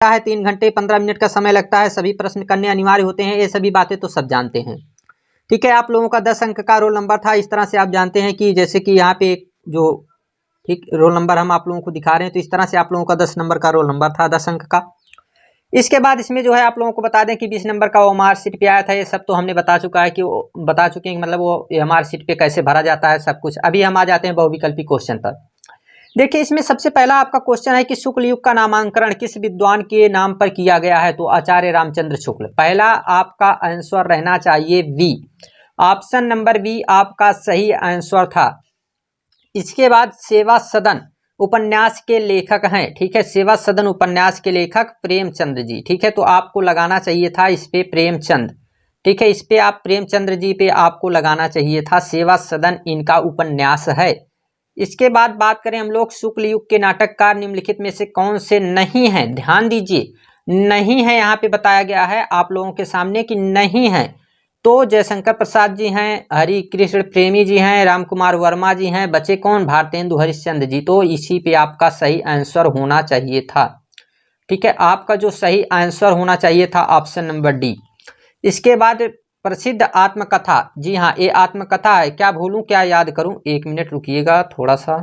है, 3 घंटे 15 मिनट का समय लगता है, सभी प्रश्न करने अनिवार्य होते हैं, ये सभी बातें तो सब जानते हैं। ठीक है, आप लोगों का 10 अंक का रोल नंबर था। इस तरह से आप जानते हैं कि जैसे कि यहाँ पे जो ठीक रोल नंबर हम आप लोगों को दिखा रहे हैं, तो इस तरह से आप लोगों का 10 नंबर का रोल नंबर था, 10 अंक का। इसके बाद इसमें जो है आप लोगों को बता दें कि 20 नंबर का वो मार्कशीट पे आया था, ये सब तो हमने बता चुका है कि बता चुके हैं कि मतलब वो मार्कशीट पे कैसे भरा जाता है सब कुछ। अभी हम आ जाते हैं बहुविकल्पी क्वेश्चन पर। देखिए, इसमें सबसे पहला आपका क्वेश्चन है कि शुक्ल युग का नामांकन किस विद्वान के नाम पर किया गया है, तो आचार्य रामचंद्र शुक्ल। पहला आपका आंसर रहना चाहिए बी, ऑप्शन नंबर बी आपका सही आंसर था। इसके बाद सेवा सदन उपन्यास के लेखक हैं, ठीक है, सेवा सदन उपन्यास के लेखक प्रेमचंद जी। ठीक है, तो आपको लगाना चाहिए था इस पे प्रेमचंद। ठीक है, इस पे आप प्रेमचंद्र जी पे आपको लगाना चाहिए था, सेवा सदन इनका उपन्यास है। इसके बाद बात करें हम लोग शुक्ल युग के नाटककार निम्नलिखित में से कौन से नहीं हैं। ध्यान दीजिए, नहीं है यहाँ पे बताया गया है आप लोगों के सामने कि नहीं है। तो जयशंकर प्रसाद जी हैं, हरि कृष्ण प्रेमी जी हैं, राम कुमार वर्मा जी हैं, बचे कौन, भारतेंदु हरिश्चंद्र जी। तो इसी पे आपका सही आंसर होना चाहिए था। ठीक है, आपका जो सही आंसर होना चाहिए था ऑप्शन नंबर डी। इसके बाद प्रसिद्ध आत्मकथा, जी हाँ ये आत्मकथा है, क्या भूलूं क्या याद करूं, 1 मिनट रुकिएगा थोड़ा सा।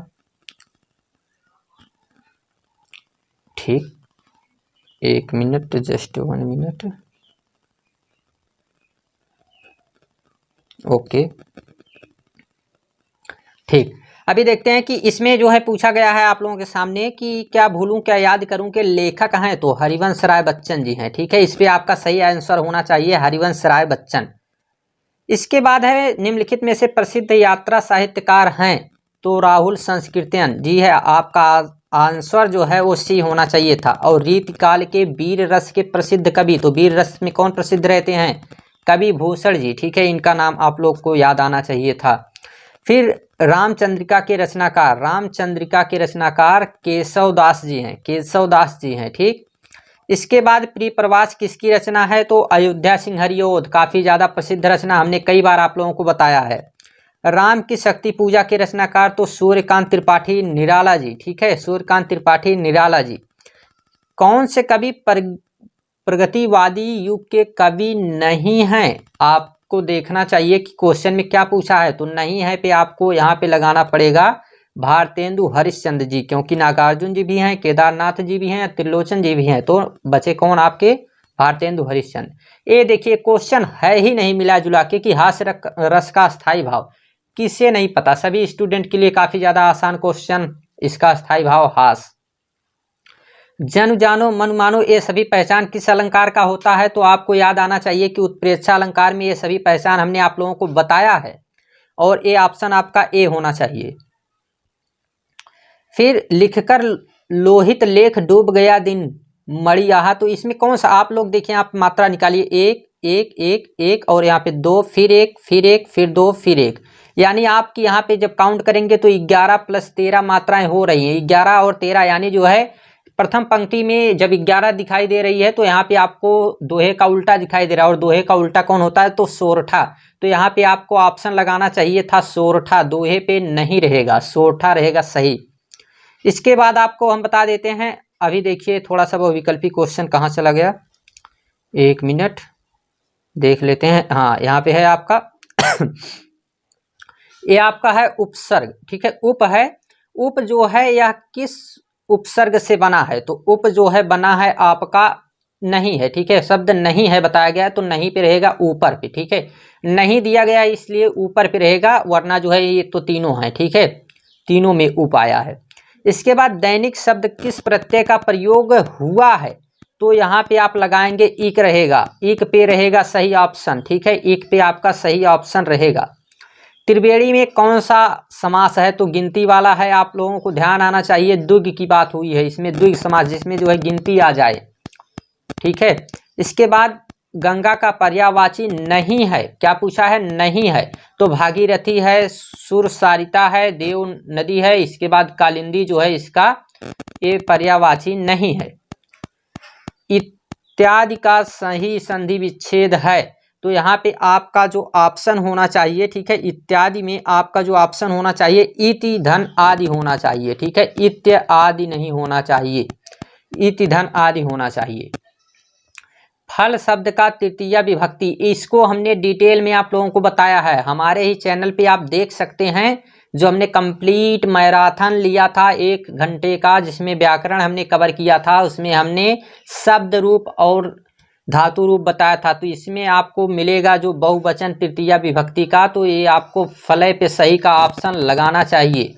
ठीक, 1 मिनट, जस्ट 1 मिनट। ओके, ठीक। अभी देखते हैं कि इसमें जो है पूछा गया है आप लोगों के सामने कि क्या भूलूं क्या याद करूं के लेखक हैं, तो हरिवंश राय बच्चन जी हैं। ठीक है, इस पे आपका सही आंसर होना चाहिए हरिवंश राय बच्चन। इसके बाद है निम्नलिखित में से प्रसिद्ध यात्रा साहित्यकार हैं, तो राहुल संस्कृत्यन जी है। आपका आंसर जो है वो सी होना चाहिए था। और रीतिकाल के वीर रस के प्रसिद्ध कवि, तो वीर रस में कौन प्रसिद्ध रहते हैं, कवि भूषण जी। ठीक है, इनका नाम आप लोग को याद आना चाहिए था। फिर रामचंद्रिका के रचनाकार, रामचंद्रिका के रचनाकार केशव दास जी हैं, केशव दास जी हैं। ठीक, इसके बाद प्रिय प्रवास किसकी रचना है, तो अयोध्या सिंह हरियोध, काफी ज्यादा प्रसिद्ध रचना, हमने कई बार आप लोगों को बताया है। राम की शक्ति पूजा के रचनाकार, तो सूर्यकांत त्रिपाठी निराला जी। ठीक है, सूर्यकांत त्रिपाठी निराला जी। कौन से कवि प्रगतिवादी युग के कवि नहीं हैं, आपको देखना चाहिए कि क्वेश्चन में क्या पूछा है। तो नहीं है पे आपको यहाँ पे लगाना पड़ेगा भारतेंदु हरिश्चंद्र जी, क्योंकि नागार्जुन जी भी हैं, केदारनाथ जी भी हैं, त्रिलोचन जी भी हैं, तो बचे कौन आपके भारतेंदु हरिश्चंद्र। ये देखिए क्वेश्चन है ही नहीं मिला जुला के कि हास्य रस का स्थायी भाव, किसे नहीं पता, सभी स्टूडेंट के लिए काफी ज्यादा आसान क्वेश्चन। इसका स्थायी भाव हास, जन जानो मन मानो, ये सभी पहचान किस अलंकार का होता है, तो आपको याद आना चाहिए कि उत्प्रेक्षा अलंकार में ये सभी पहचान हमने आप लोगों को बताया है, और ये ऑप्शन आपका ए होना चाहिए। फिर लिखकर लोहित लेख डूब गया दिन मड़ियाहा, तो इसमें कौन सा, आप लोग देखिए, आप मात्रा निकालिए, एक एक एक एक और यहाँ पे 2, फिर एक फिर एक फिर 2 फिर एक, यानी आपकी यहाँ पे जब काउंट करेंगे तो 11 + 13 मात्राएं हो रही हैं, 11 और 13, यानी जो है प्रथम पंक्ति में जब 11 दिखाई दे रही है तो यहाँ पे आपको दोहे का उल्टा दिखाई दे रहा है, और दोहे का उल्टा कौन होता है, तो सोरठा। तो यहाँ पे आपको ऑप्शन लगाना चाहिए था सोरठा, दोहे पे नहीं रहेगा, सोरठा रहेगा सही। इसके बाद आपको हम बता देते हैं, अभी देखिए थोड़ा सा वो विकल्पी क्वेश्चन कहाँ चला गया, 1 मिनट देख लेते हैं। हाँ यहाँ पे है आपका ये आपका है उपसर्ग। ठीक है, उप है, उप जो है यह किस उपसर्ग से बना है, तो उप जो है बना है आपका नहीं है। ठीक है, शब्द नहीं है बताया गया, तो नहीं पे रहेगा ऊपर पे। ठीक है, नहीं दिया गया इसलिए ऊपर पे रहेगा, वरना जो है ये तो तीनों है। ठीक है, तीनों में उप आया है। इसके बाद दैनिक शब्द किस प्रत्यय का प्रयोग हुआ है, तो यहाँ पे आप लगाएंगे इक रहेगा, इक पे रहेगा सही ऑप्शन। ठीक है, इक पे आपका सही ऑप्शन रहेगा। त्रिवेणी में कौन सा समास है, तो गिनती वाला है, आप लोगों को ध्यान आना चाहिए, द्विग की बात हुई है इसमें, द्विग समास जिसमें जो है गिनती आ जाए। ठीक है, इसके बाद गंगा का पर्यायवाची नहीं है, क्या पूछा है, नहीं है, तो भागीरथी है, सुरसारिता है, देव नदी है, इसके बाद कालिंदी जो है इसका ये पर्यायवाची नहीं है। इत्यादि का सही संधि विच्छेद है, तो यहाँ पे आपका जो ऑप्शन होना चाहिए, ठीक है, इत्यादि में आपका जो ऑप्शन होना चाहिए इति धन आदि होना चाहिए। ठीक है, इत्य आदि नहीं होना चाहिए, इति धन आदि होना चाहिए। फल शब्द का तृतीया विभक्ति, इसको हमने डिटेल में आप लोगों को बताया है, हमारे ही चैनल पे आप देख सकते हैं। जो हमने कंप्लीट मैराथन लिया था 1 घंटे का, जिसमें व्याकरण हमने कवर किया था, उसमें हमने शब्द रूप और धातु रूप बताया था। तो इसमें आपको मिलेगा जो बहुवचन तृतीया विभक्ति का, तो ये आपको फलय पे सही का ऑप्शन लगाना चाहिए।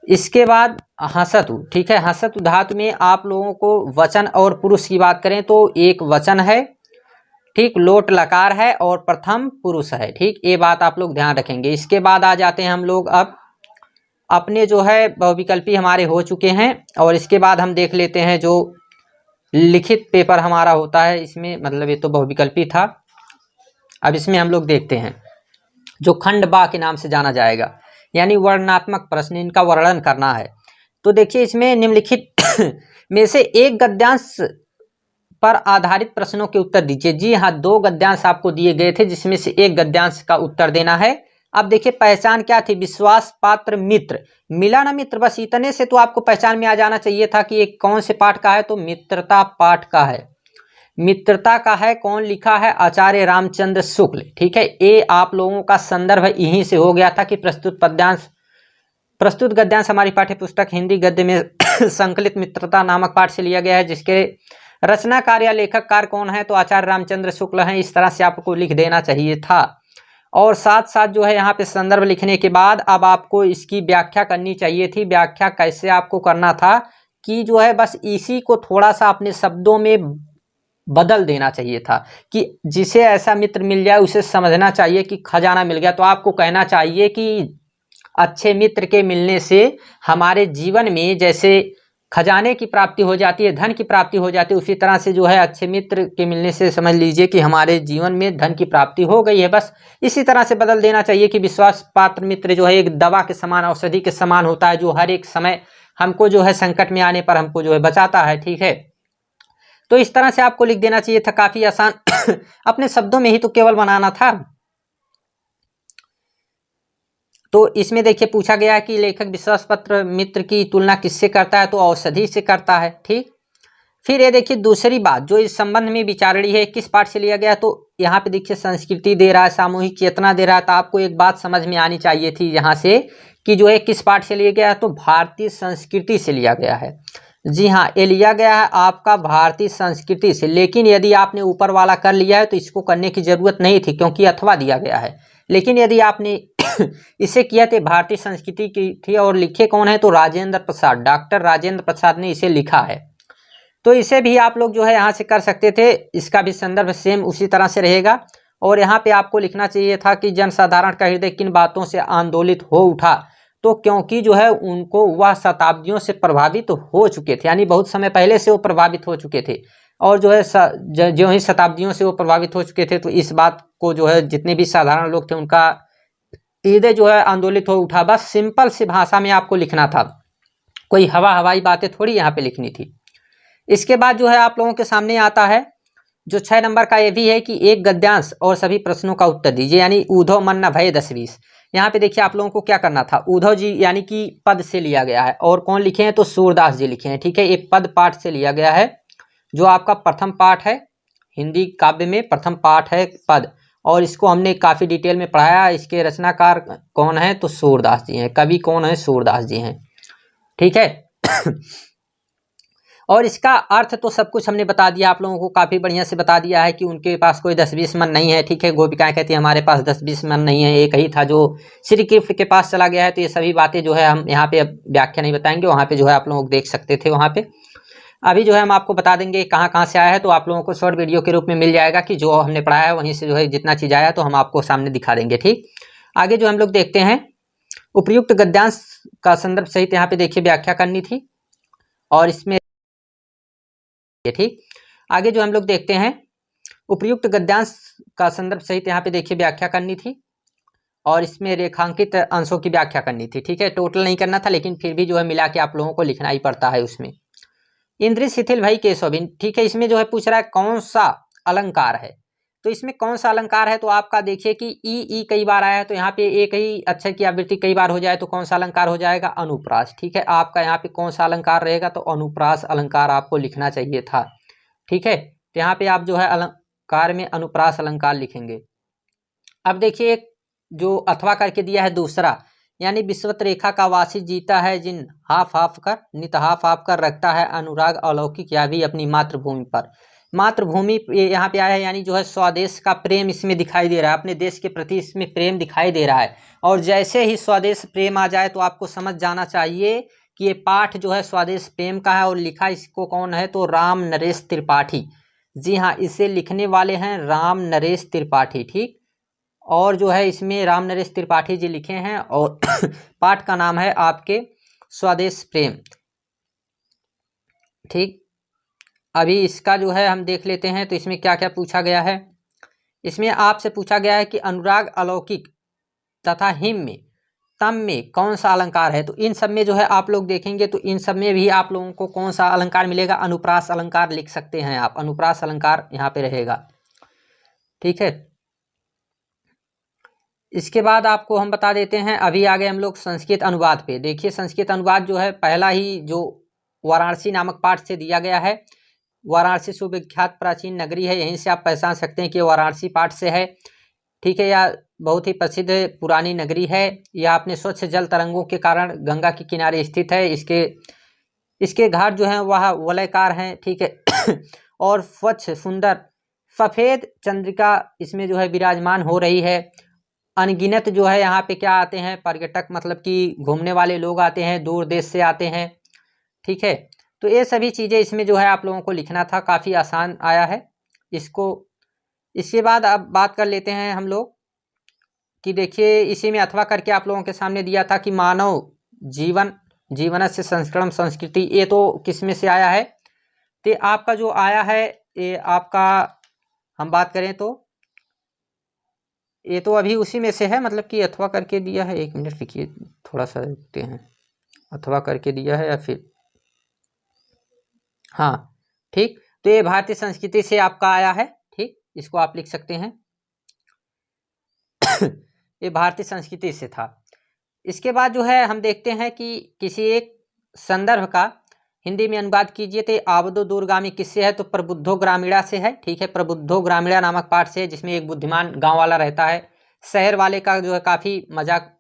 इसके बाद हसतु, ठीक है, हसतु धातु में आप लोगों को वचन और पुरुष की बात करें तो एक वचन है, ठीक, लोट लकार है और प्रथम पुरुष है, ठीक, ये बात आप लोग ध्यान रखेंगे। इसके बाद आ जाते हैं हम लोग अब अपने जो है बहुविकल्पी हमारे हो चुके हैं, और इसके बाद हम देख लेते हैं जो लिखित पेपर हमारा होता है इसमें, मतलब ये तो बहुविकल्पी था। अब इसमें हम लोग देखते हैं जो खंड बा के नाम से जाना जाएगा, यानी वर्णनात्मक प्रश्न, इनका वर्णन करना है। तो देखिए इसमें निम्नलिखित में से एक गद्यांश पर आधारित प्रश्नों के उत्तर दीजिए। जी हाँ, 2 गद्यांश आपको दिए गए थे, जिसमें से एक गद्यांश का उत्तर देना है। अब देखिए पहचान क्या थी, विश्वास पात्र मित्र, मिला ना मित्र, बस इतने से तो आपको पहचान में आ जाना चाहिए था कि एक कौन से पाठ का है, तो मित्रता पाठ का है। मित्रता का है, कौन लिखा है, आचार्य रामचंद्र शुक्ल, ठीक है। ये आप लोगों का संदर्भ यहीं से हो गया था कि प्रस्तुत गद्यांश हमारी पाठ्य पुस्तक हिंदी गद्य में संकलित मित्रता नामक पाठ से लिया गया है, जिसके रचनाकार या लेखककार कौन है, तो आचार्य रामचंद्र शुक्ल हैं। इस तरह से आपको लिख देना चाहिए था। और साथ साथ जो है यहाँ पे संदर्भ लिखने के बाद अब आपको इसकी व्याख्या करनी चाहिए थी। व्याख्या कैसे आपको करना था कि जो है बस इसी को थोड़ा सा अपने शब्दों में बदल देना चाहिए था कि जिसे ऐसा मित्र मिल जाए उसे समझना चाहिए कि खजाना मिल गया। तो आपको कहना चाहिए कि अच्छे मित्र के मिलने से हमारे जीवन में जैसे खजाने की प्राप्ति हो जाती है, धन की प्राप्ति हो जाती है, उसी तरह से जो है अच्छे मित्र के मिलने से समझ लीजिए कि हमारे जीवन में धन की प्राप्ति हो गई है। बस इसी तरह से बदल देना चाहिए कि विश्वास पात्र मित्र जो है एक दवा के समान, औषधि के समान होता है, जो हर एक समय हमको जो है संकट में आने पर हमको जो है बचाता है, ठीक है। तो इस तरह से आपको लिख देना चाहिए था, काफी आसान अपने शब्दों में ही तो केवल बनाना था। तो इसमें देखिए पूछा गया है कि लेखक विश्वास पात्र मित्र की तुलना किससे करता है, तो औषधि से करता है, ठीक। फिर ये देखिए दूसरी बात जो इस संबंध में विचारणी है, किस पाठ से लिया गया, तो यहाँ पे देखिए संस्कृति दे रहा है, सामूहिक चेतना दे रहा है। तो आपको एक बात समझ में आनी चाहिए थी यहाँ से कि जो है किस पाठ से लिया गया है, तो भारतीय संस्कृति से लिया गया है। जी हाँ, ये लिया गया है आपका भारतीय संस्कृति से। लेकिन यदि आपने ऊपर वाला कर लिया है तो इसको करने की जरूरत नहीं थी, क्योंकि अथवा दिया गया है। लेकिन यदि आपने इसे किया तो भारतीय संस्कृति की थी, और लिखे कौन है, तो राजेंद्र प्रसाद, डॉक्टर राजेंद्र प्रसाद ने इसे लिखा है। तो इसे भी आप लोग जो है यहाँ से कर सकते थे, इसका भी संदर्भ सेम उसी तरह से रहेगा। और यहाँ पे आपको लिखना चाहिए था कि जनसाधारण का हृदय किन बातों से आंदोलित हो उठा, तो क्योंकि जो है उनको वह शताब्दियों से प्रभावित हो चुके थे, यानी बहुत समय पहले से वो प्रभावित हो चुके थे, और जो है जो ही शताब्दियों से वो प्रभावित हो चुके थे, तो इस बात को जो है जितने भी साधारण लोग थे उनका हृदय जो है आंदोलित हो उठा। बस सिंपल सी भाषा में आपको लिखना था, कोई हवाई बातें थोड़ी यहाँ पे लिखनी थी। इसके बाद जो है आप लोगों के सामने आता है जो 6 नंबर का ये भी है कि एक गद्यांश और सभी प्रश्नों का उत्तर दीजिए, यानी ऊधव मन न भय 10-20। यहाँ पे देखिए आप लोगों को क्या करना था, ऊधव जी यानी कि पद से लिया गया है, और कौन लिखे हैं, तो सूरदास जी लिखे हैं, ठीक है। एक पद पाठ से लिया गया है, जो आपका प्रथम पाठ है, हिंदी काव्य में प्रथम पाठ है पद, और इसको हमने काफ़ी डिटेल में पढ़ाया। इसके रचनाकार कौन है, तो सूरदास जी हैं, कवि कौन है, सूरदास जी हैं, ठीक है। और इसका अर्थ तो सब कुछ हमने बता दिया आप लोगों को, काफ़ी बढ़िया से बता दिया है कि उनके पास कोई 10-20 मन नहीं है, ठीक है। गोपिकाएं कहती है हमारे पास 10-20 मन नहीं है, एक ही था जो श्री कृष्ण के पास चला गया है। तो ये सभी बातें जो है हम यहाँ पे व्याख्या नहीं बताएंगे, वहाँ पे जो है आप लोग देख सकते थे। वहाँ पे अभी जो है हम आपको बता देंगे कहाँ कहाँ से आया है, तो आप लोगों को शॉर्ट वीडियो के रूप में मिल जाएगा कि जो हमने पढ़ाया है वहीं से जो है जितना चीज़ आया तो हम आपको सामने दिखा देंगे, ठीक। आगे जो हम लोग देखते हैं, उपयुक्त गद्यांश का संदर्भ सहित यहाँ पे देखिए व्याख्या करनी थी, और इसमें ठीक। आगे जो हम लोग देखते हैं, उपयुक्त गद्यांश का संदर्भ सहित यहाँ पे देखिए व्याख्या करनी थी, और इसमें रेखांकित अंशों की व्याख्या करनी थी, ठीक है। टोटल नहीं करना था, लेकिन फिर भी जो है मिला के आप लोगों को लिखना ही पड़ता है उसमें। इंद्रिय शिथिल भई केशविन, ठीक है। इसमें जो है पूछ रहा है कौन सा अलंकार है, तो इसमें कौन सा अलंकार है, तो आपका देखिए कि ई कई बार आया है, तो यहाँ पे एक ही अक्षर की आवृत्ति कई बार हो जाए तो कौन सा अलंकार हो जाएगा, अनुप्रास। ठीक है, आपका यहाँ पे कौन सा अलंकार रहेगा, तो अनुप्रास अलंकार आपको लिखना चाहिए था। ठीक है, तो यहाँ पे आप जो है अलंकार में अनुप्रास अलंकार लिखेंगे। अब देखिए जो अथवा करके दिया है दूसरा, यानी विश्वत रेखा का वासी जीता है जिन हाफ हाफ कर नित हाफ हाफ कर रखता है अनुराग अलौकिक या भी अपनी मातृभूमि पर। मातृभूमि यहाँ पे आया है, यानी जो है स्वदेश का प्रेम इसमें दिखाई दे रहा है, अपने देश के प्रति इसमें प्रेम दिखाई दे रहा है। और जैसे ही स्वदेश प्रेम आ जाए तो आपको समझ जाना चाहिए कि ये पाठ जो है स्वदेश प्रेम का है, और लिखा इसको कौन है, तो राम नरेश त्रिपाठी। जी हाँ, इसे लिखने वाले हैं राम नरेश त्रिपाठी। ठीक, और जो है इसमें राम नरेश त्रिपाठी जी लिखे हैं, और पाठ का नाम है आपके स्वदेश प्रेम। ठीक, अभी इसका जो है हम देख लेते हैं, तो इसमें क्या क्या पूछा गया है। इसमें आपसे पूछा गया है कि अनुराग अलौकिक तथा हिम में तम में कौन सा अलंकार है। तो इन सब में जो है आप लोग देखेंगे तो इन सब में भी आप लोगों को कौन सा अलंकार मिलेगा, अनुप्रास अलंकार लिख सकते हैं आप, अनुप्रास अलंकार यहाँ पे रहेगा। ठीक है, इसके बाद आपको हम बता देते हैं, अभी आ गए हम लोग संस्कृत अनुवाद पे। देखिए संस्कृत अनुवाद जो है पहला ही जो वाराणसी नामक पाठ से दिया गया है। वाराणसी सुविख्यात प्राचीन नगरी है, यहीं से आप पहचान सकते हैं कि वाराणसी पाठ से है। ठीक है, यह बहुत ही प्रसिद्ध पुरानी नगरी है। यह अपने स्वच्छ जल तरंगों के कारण गंगा के किनारे स्थित है। इसके घाट जो हैं वह वलयकार हैं। ठीक है और स्वच्छ सुंदर सफ़ेद चंद्रिका इसमें जो है विराजमान हो रही है। अनगिनत जो है यहाँ पे क्या आते हैं, पर्यटक, मतलब कि घूमने वाले लोग आते हैं, दूर देश से आते हैं। ठीक है, तो ये सभी चीज़ें इसमें जो है आप लोगों को लिखना था, काफ़ी आसान आया है इसको। इसके बाद अब बात कर लेते हैं हम लोग कि देखिए इसी में अथवा करके आप लोगों के सामने दिया था कि मानव जीवन से संस्करण संस्कृति, ये तो किस में से आया है, तो आपका जो आया है ये आपका, हम बात करें तो ये तो अभी उसी में से है, मतलब कि अथवा करके दिया है। एक मिनट लिखिए, थोड़ा सा देखते हैं, अथवा करके दिया है या फिर, हाँ ठीक, तो ये भारतीय संस्कृति से आपका आया है। ठीक, इसको आप लिख सकते हैं ये भारतीय संस्कृति से था। इसके बाद जो है हम देखते हैं कि किसी एक संदर्भ का हिंदी में अनुवाद कीजिए। तो आवदो दूरगामी किससे है, तो प्रबुद्धो ग्रामीणा से है। ठीक है, प्रबुद्धो ग्रामीणा नामक पाठ से, जिसमें एक बुद्धिमान गांव वाला रहता है, शहर वाले का जो है काफ़ी मजाक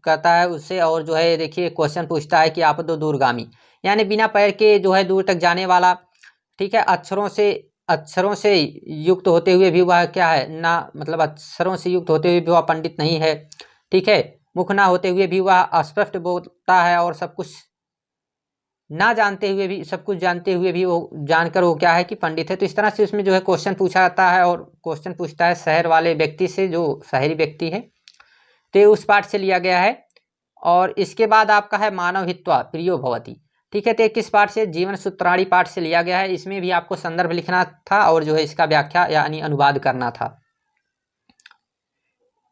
करता है उससे, और जो है देखिए क्वेश्चन पूछता है कि आपदो दूरगामी, यानी बिना पैर के जो है दूर तक जाने वाला। ठीक है, अक्षरों से युक्त होते हुए भी वह क्या है ना, मतलब अक्षरों से युक्त होते हुए भी वह पंडित नहीं है। ठीक है, मुख ना होते हुए भी वह अस्पष्ट बोलता है, और सब कुछ ना जानते हुए भी, सब कुछ जानते हुए भी वो जानकर वो क्या है कि पंडित है। तो इस तरह से उसमें जो है क्वेश्चन पूछा जाता है, और क्वेश्चन पूछता है शहर वाले व्यक्ति से, जो शहरी व्यक्ति है। तो उस पाठ से लिया गया है। और इसके बाद आपका है मानव हित्वा प्रियो भवति। ठीक है, तो किस पाठ से, जीवन सूत्राणी पाठ से लिया गया है। इसमें भी आपको संदर्भ लिखना था, और जो है इसका व्याख्या यानी अनुवाद करना था।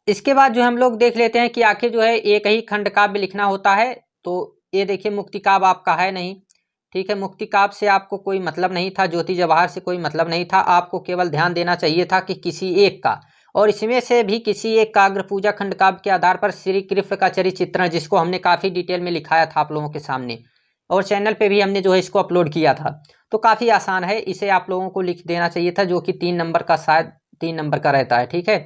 इसके बाद जो हम लोग देख लेते हैं कि आखिर जो है एक ही खंड काव्य लिखना होता है। तो ये देखिए मुक्ति काव्य आपका है नहीं। ठीक है, मुक्ति काव्य से आपको कोई मतलब नहीं था, ज्योति जवाहर से कोई मतलब नहीं था, आपको केवल ध्यान देना चाहिए था कि किसी एक का, और इसमें से भी किसी एक का अग्र पूजा खंड काव्य के आधार पर श्री कृष्ण का चरित्र चित्रण, जिसको हमने काफ़ी डिटेल में लिखाया था आप लोगों के सामने, और चैनल पे भी हमने जो है इसको अपलोड किया था। तो काफ़ी आसान है, इसे आप लोगों को लिख देना चाहिए था, जो कि 3 नंबर का, शायद 3 नंबर का रहता है। ठीक है,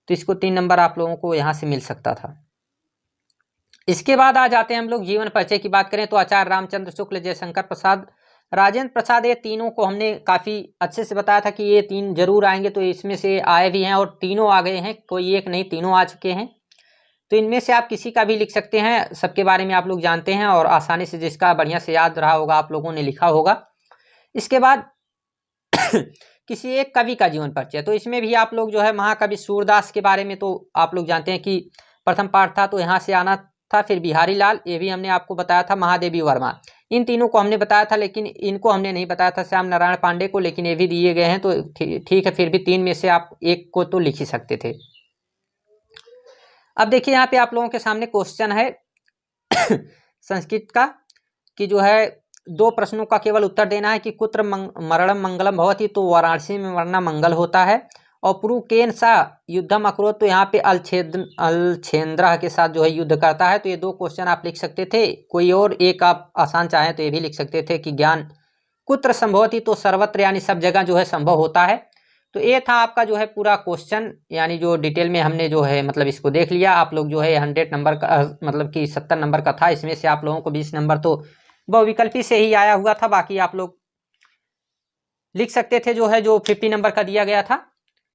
तो इसको 3 नंबर आप लोगों को यहाँ से मिल सकता था। इसके बाद आ जाते हैं हम लोग जीवन परिचय की बात करें तो आचार्य रामचंद्र शुक्ल, जयशंकर प्रसाद, राजेंद्र प्रसाद, ये तीनों को हमने काफ़ी अच्छे से बताया था कि ये 3 जरूर आएंगे। तो इसमें से आए भी हैं, और तीनों आ गए हैं, कोई एक नहीं, तीनों आ चुके हैं। तो इनमें से आप किसी का भी लिख सकते हैं, सबके बारे में आप लोग जानते हैं, और आसानी से जिसका बढ़िया से याद रहा होगा आप लोगों ने लिखा होगा। इसके बाद किसी एक कवि का जीवन परिचय, तो इसमें भी आप लोग जो है महाकवि सूरदास के बारे में तो आप लोग जानते हैं कि प्रथम पाठ था, तो यहाँ से आना था। फिर बिहारी लाल, ये भी हमने आपको बताया था, महादेवी वर्मा, इन तीनों को हमने बताया था, लेकिन इनको हमने नहीं बताया था श्याम नारायण पांडे को, लेकिन ये भी दिए गए हैं। तो ठीक है, फिर भी 3 में से आप एक को तो लिख ही सकते थे। अब देखिए यहाँ पे आप लोगों के सामने क्वेश्चन है संस्कृत का, कि जो है 2 प्रश्नों का केवल उत्तर देना है कि कुत्र मरणम मंगलम भवति, तो वाराणसी में मरना मंगल होता है। और पुरुकेन सा युद्धम अकरोत, तो यहाँ पे अलछेंद्रा के साथ जो है युद्ध करता है। तो ये 2 क्वेश्चन आप लिख सकते थे। कोई और एक आप आसान चाहें तो ये भी लिख सकते थे कि ज्ञान कुत्र संभवति, तो सर्वत्र यानी सब जगह जो है संभव होता है। तो ये था आपका जो है पूरा क्वेश्चन, यानी जो डिटेल में हमने जो है मतलब इसको देख लिया। आप लोग जो है 100 नंबर का मतलब कि 70 नंबर का था, इसमें से आप लोगों को 20 नंबर तो बहुविकल्पी से ही आया हुआ था। बाकी आप लोग लिख सकते थे जो है जो 50 नंबर का दिया गया था।